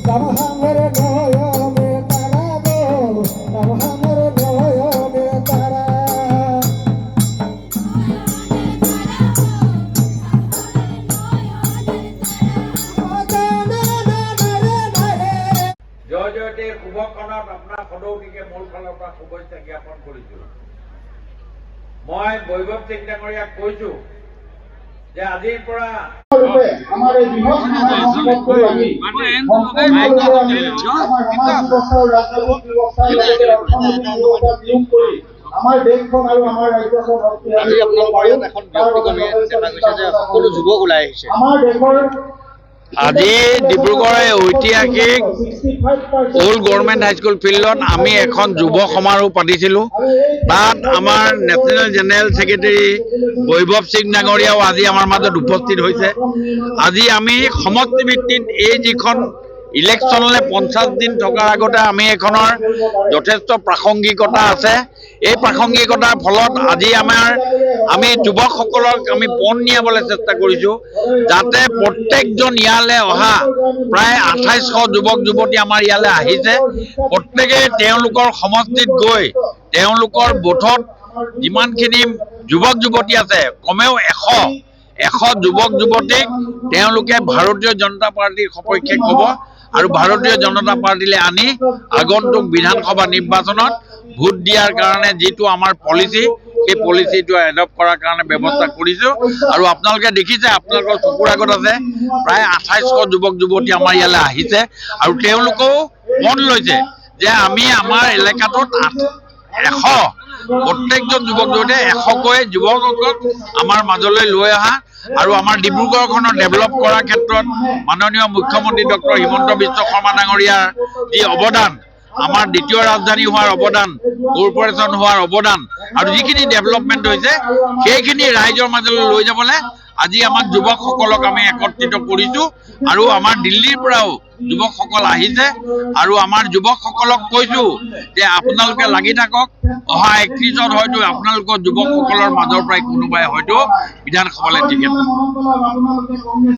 জয়তে শুভক্ষণত আপোনাৰ সদৌতিকে মোৰ ফালৰ পৰা শুভেচ্ছা জ্ঞাপন কৰিছোঁ। মই বৈভৱ সিং ডাঙৰীয়াক কৈছোঁ যে আজিৰ পৰা আমাৰ এই বৃহৎ সমাজ সম্পদটো আমি আমাৰ সমাজ ব্যৱস্থা আৰু ৰাজনৈতিক ব্যৱস্থাৰ লগতে অৰ্থনৈতিক ব্যৱস্থা বিয়োগ কৰি আমাৰ দেশখন আৰু আমাৰ ৰাজ্যখন আজি আপোনালোকৰ ইয়াত এখন ব্যক্তিগত দেখা গৈছে যে সকলো যুৱক ওলাই আহিছে। আমাৰ দেশৰ আজি ডিব্ৰুগড় ঐতিহাসিক ওল্ড গভৰ্ণমেণ্ট হাইস্কুল ফিল্ডত আমি এখন যুৱ সমাৰোহ পাতিছিলোঁ। তাত আমাৰ নেশ্যনেল জেনেৰেল ছেক্ৰেটাৰী বৈভৱ সিং ডাঙৰীয়াও আজি আমাৰ মাজত উপস্থিত হৈছে। আজি আমি সমষ্টিভিত্তিত এই যিখন ইলেকশ্যনলৈ 50 দিন থকাৰ আগতে আমি এখনৰ যথেষ্ট প্ৰাসংগিকতা আছে। এই প্ৰাসংগিকতাৰ ফলত আজি আমি যুৱকসকলক আমি পণ নিয়াবলৈ চেষ্টা কৰিছোঁ, যাতে প্ৰত্যেকজন ইয়ালৈ অহা প্ৰায় 2800 যুৱক যুৱতী আমাৰ ইয়ালৈ আহিছে। প্ৰত্যেকে তেওঁলোকৰ সমষ্টিত গৈ তেওঁলোকৰ বুথত যিমানখিনি যুৱক যুৱতী আছে কমেও 100 যুৱক যুৱতীক তেওঁলোকে ভাৰতীয় জনতা পাৰ্টিৰ সপক্ষে ক'ব আৰু ভাৰতীয় জনতা পাৰ্টিলৈ আনি আগন্তুক বিধানসভা নিৰ্বাচনত ভোট দিয়াৰ কাৰণে যিটো আমাৰ পলিচি, সেই পলিচিটো এডপ্ট কৰাৰ কাৰণে ব্যৱস্থা কৰিছোঁ। আৰু আপোনালোকে দেখিছে, আপোনালোকৰ চকুৰ আগত আছে, প্ৰায় 2800 যুৱক যুৱতী আমাৰ ইয়ালৈ আহিছে আৰু তেওঁলোকেও মন লৈছে যে আমি আমাৰ এলেকাটোত 100 প্ৰত্যেকজন যুৱক যুৱতীয়ে 100কৈ যুৱকক আমাৰ মাজলৈ লৈ অহা আৰু আমাৰ ডিব্ৰুগড়খনৰ ডেভেলপ কৰাৰ ক্ষেত্ৰত মাননীয় মুখ্যমন্ত্ৰী ডক্টৰ হিমন্ত বিশ্ব শৰ্মা ডাঙৰীয়াৰ যি অৱদান, আমাৰ দ্বিতীয় ৰাজধানী হোৱাৰ অৱদান, কৰ্পৰেশ্যন হোৱাৰ অৱদান আৰু যিখিনি ডেভেলপমেণ্ট হৈছে সেইখিনি ৰাইজৰ মাজলৈ লৈ যাবলৈ আজি আমাক যুৱকসকলক আমি একত্ৰিত কৰিছোঁ। আৰু আমাৰ দিল্লীৰ পৰাও যুৱকসকল আহিছে আৰু আমাৰ যুৱকসকলক কৈছোঁ যে আপোনালোকে লাগি থাকক, অহা 31ত হয়তো আপোনালোকৰ যুৱকসকলৰ মাজৰ পৰাই কোনোবাই হয়তো বিধানসভালৈ টিকেট